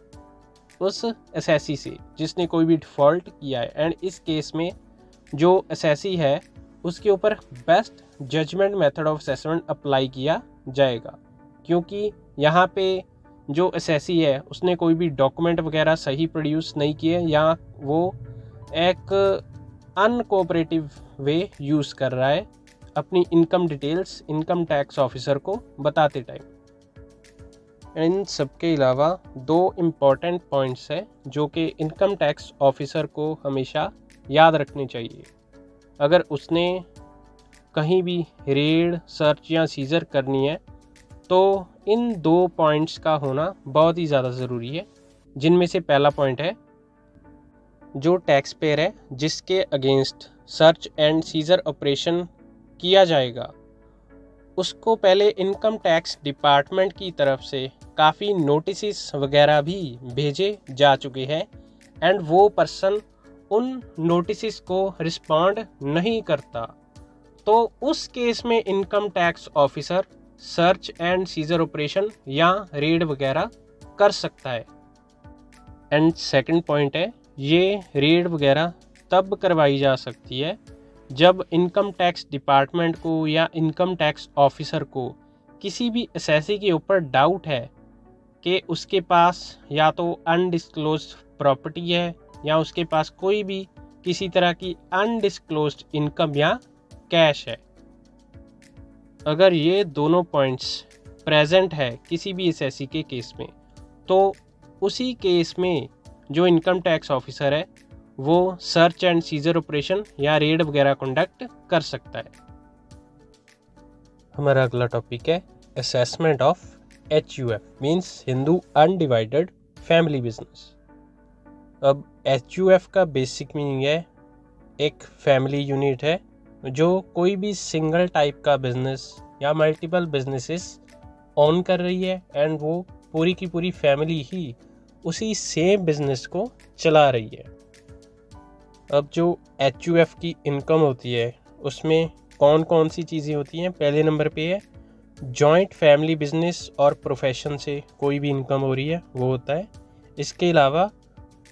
उस एसएससी से जिसने कोई भी डिफ़ॉल्ट किया है। एंड इस केस में जो एसएससी है उसके ऊपर best judgment method of assessment apply किया जाएगा, क्योंकि यहाँ पे जो एसएससी है उसने कोई भी डॉक्यूमेंट वगैरह सही प्रोड्यूस नहीं किए या वो एक अनकोऑपरेटिव वे यूज़ कर रहा है अपनी income details income tax officer को बताते टाइम। इन सब के अलावा दो इम्पॉर्टेंट पॉइंट्स हैं जो कि इनकम टैक्स ऑफिसर को हमेशा याद रखने चाहिए। अगर उसने कहीं भी रेड, सर्च या सीजर करनी है तो इन दो पॉइंट्स का होना बहुत ही ज़्यादा ज़रूरी है, जिनमें से पहला पॉइंट है जो टैक्स पेयर है जिसके against search and scissor operation किया जाएगा उसको पहले इनकम टैक्स डिपार्टमेंट की तरफ से काफ़ी नोटिस वगैरह भी भेजे जा चुके हैं एंड वो पर्सन उन नोटिस को रिस्पॉन्ड नहीं करता, तो उस केस में income tax officer search and scissor operation या रेड वगैरह कर सकता है। एंड सेकंड पॉइंट है ये रेड वगैरह तब करवाई जा सकती है जब इनकम टैक्स डिपार्टमेंट को या इनकम टैक्स ऑफिसर को किसी भी एसएससी के ऊपर डाउट है कि उसके पास या तो अनडिस्क्लोज्ड प्रॉपर्टी है या उसके पास कोई भी किसी तरह की अनडिस्क्लोज्ड इनकम या कैश है। अगर ये दोनों पॉइंट्स प्रेजेंट है किसी भी एसएससी के केस में तो उसी केस में जो इनकम टैक्स ऑफिसर है वो सर्च एंड सीजर ऑपरेशन या रेड वगैरह कंडक्ट कर सकता है। हमारा अगला टॉपिक है assessment of HUF means Hindu undivided family business. अब HUF का बेसिक मीनिंग है एक फैमिली यूनिट है जो कोई भी सिंगल टाइप का बिजनेस या मल्टीपल बिजनेसेस ऑन कर रही है एंड वो पूरी की पूरी फैमिली ही उसी सेम बिजनेस को चला रही है। अब जो HUF की इनकम होती है उसमें कौन कौन सी चीज़ें होती हैं, पहले नंबर पे है जॉइंट फैमिली बिजनेस और प्रोफेशन से कोई भी इनकम हो रही है वो होता है। इसके अलावा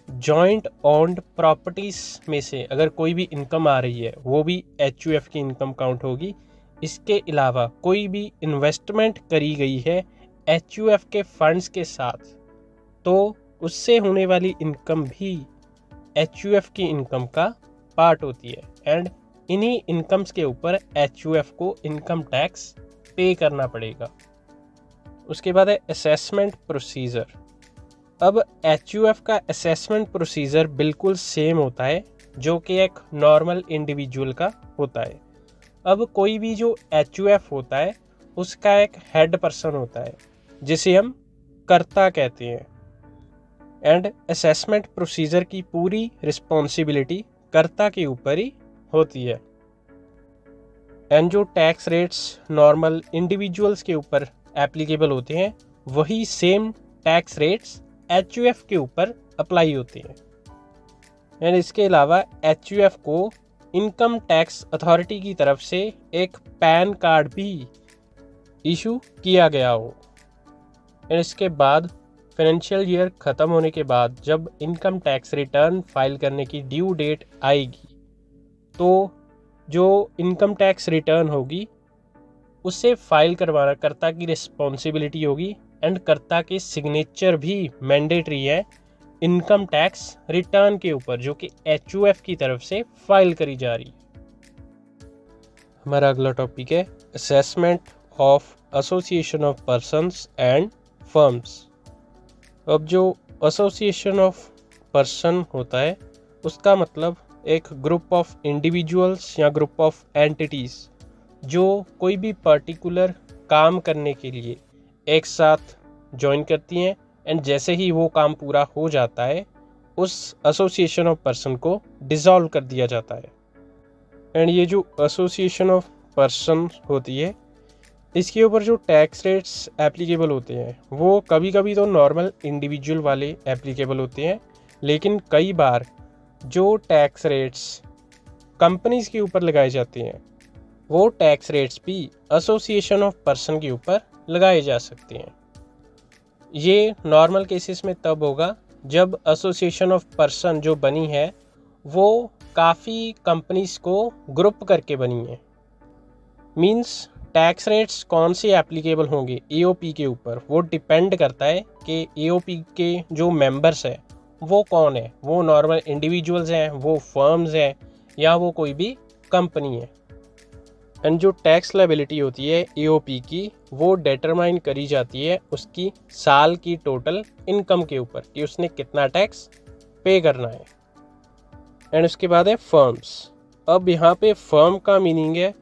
जॉइंट ओन्ड प्रॉपर्टीज़ में से अगर कोई भी इनकम आ रही है वो भी HUF की इनकम काउंट होगी। इसके अलावा कोई भी इन्वेस्टमेंट करी गई है HUF के फंड्स के साथ तो उससे होने वाली इनकम भी HUF की इनकम का पार्ट होती है एंड इन्हीं इनकम्स के ऊपर HUF को इनकम टैक्स पे करना पड़ेगा। उसके बाद है असेसमेंट प्रोसीजर। अब HUF का असेसमेंट प्रोसीजर बिल्कुल सेम होता है जो कि एक नॉर्मल इंडिविजुअल का होता है। अब कोई भी जो HUF होता है उसका एक हेड पर्सन होता है जिसे हम कर्ता कहते हैं एंड असेसमेंट प्रोसीजर की पूरी रिस्पॉन्सिबिलिटी कर्ता के ऊपर ही होती है। एंड जो टैक्स रेट्स नॉर्मल इंडिविजुअल्स के ऊपर एप्लीकेबल होते हैं वही सेम टैक्स रेट्स HUF के ऊपर अप्लाई होते हैं। एंड इसके अलावा HUF को इनकम टैक्स अथॉरिटी की तरफ से एक पैन कार्ड भी इशू किया गया हो। एंड इसके बाद फाइनेंशियल ईयर ख़त्म होने के बाद जब इनकम टैक्स रिटर्न फाइल करने की ड्यू डेट आएगी तो जो इनकम टैक्स रिटर्न होगी उसे फाइल करवाना कर्ता की रिस्पॉन्सिबिलिटी होगी एंड कर्ता के सिग्नेचर भी मैंडेटरी है इनकम टैक्स रिटर्न के ऊपर जो कि HUF की तरफ से फाइल करी जा रही है। हमारा अगला टॉपिक है assessment of association of persons and firms. अब जो एसोसिएशन ऑफ पर्सन होता है उसका मतलब एक ग्रुप ऑफ इंडिविजुअल्स या ग्रुप ऑफ एंटिटीज़ जो कोई भी पर्टिकुलर काम करने के लिए एक साथ ज्वाइन करती हैं एंड जैसे ही वो काम पूरा हो जाता है उस एसोसिएशन ऑफ पर्सन को डिसॉल्व कर दिया जाता है। एंड ये जो एसोसिएशन ऑफ पर्सन होती है इसके ऊपर जो टैक्स रेट्स एप्लीकेबल होते हैं वो कभी कभी तो नॉर्मल इंडिविजुअल वाले एप्लीकेबल होते हैं लेकिन कई बार जो टैक्स रेट्स कंपनीज़ के ऊपर लगाए जाते हैं वो टैक्स रेट्स भी एसोसिएशन ऑफ पर्सन के ऊपर लगाए जा सकते हैं। ये नॉर्मल केसेस में तब होगा जब एसोसिएशन ऑफ पर्सन जो बनी है वो काफ़ी कंपनीज़ को ग्रुप करके बनी है। मींस टैक्स रेट्स कौन से एप्लीकेबल होंगे AOP के ऊपर वो डिपेंड करता है कि AOP के जो मेंबर्स हैं वो कौन है, वो नॉर्मल इंडिविजुअल्स हैं, वो फर्म्स हैं या वो कोई भी कंपनी है। एंड जो टैक्स लायबिलिटी होती है AOP की वो डिटरमाइन करी जाती है उसकी साल की टोटल इनकम के ऊपर कि उसने कितना टैक्स पे करना है। एंड उसके बाद है फर्म्स। अब यहाँ पे फर्म का मीनिंग है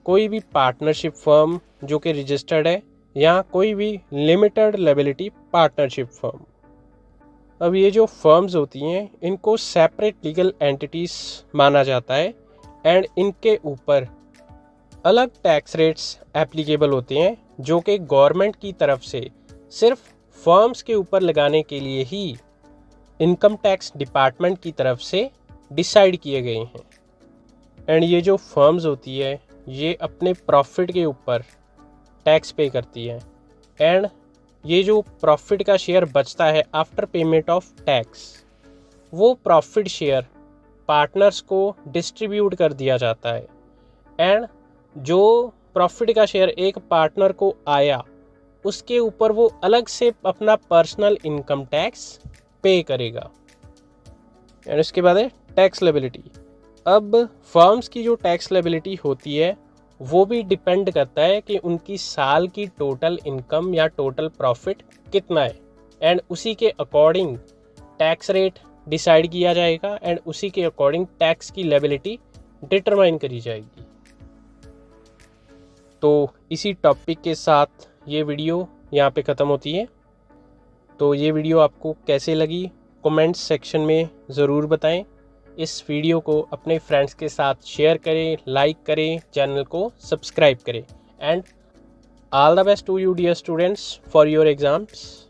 कोई भी पार्टनरशिप फर्म जो कि रजिस्टर्ड है या कोई भी लिमिटेड लायबिलिटी पार्टनरशिप फर्म। अब ये जो फर्म्स होती हैं इनको सेपरेट लीगल एंटिटीज़ माना जाता है एंड इनके ऊपर अलग टैक्स रेट्स एप्लीकेबल होते हैं जो कि गवर्नमेंट की तरफ से सिर्फ फर्म्स के ऊपर लगाने के लिए ही इनकम टैक्स डिपार्टमेंट की तरफ से डिसाइड किए गए हैं। एंड ये जो फर्म्स होती है ये अपने प्रॉफिट के ऊपर टैक्स पे करती है एंड ये जो प्रॉफिट का शेयर बचता है आफ्टर पेमेंट ऑफ टैक्स वो प्रॉफिट शेयर पार्टनर्स को डिस्ट्रीब्यूट कर दिया जाता है। एंड जो प्रॉफिट का शेयर एक पार्टनर को आया उसके ऊपर वो अलग से अपना पर्सनल इनकम टैक्स पे करेगा। एंड उसके बाद है टैक्स लायबिलिटी। अब फर्म्स की जो टैक्स लायबिलिटी होती है वो भी डिपेंड करता है कि उनकी साल की टोटल इनकम या टोटल प्रॉफिट कितना है एंड उसी के अकॉर्डिंग टैक्स रेट डिसाइड किया जाएगा एंड उसी के अकॉर्डिंग टैक्स की लायबिलिटी डिटरमाइन करी जाएगी। तो इसी टॉपिक के साथ ये वीडियो यहाँ पे ख़त्म होती है। तो ये वीडियो आपको कैसे लगी कमेंट्स सेक्शन में ज़रूर बताएं। इस वीडियो को अपने फ्रेंड्स के साथ शेयर करें, लाइक करें, चैनल को सब्सक्राइब करें and all the best to you dear students for your exams.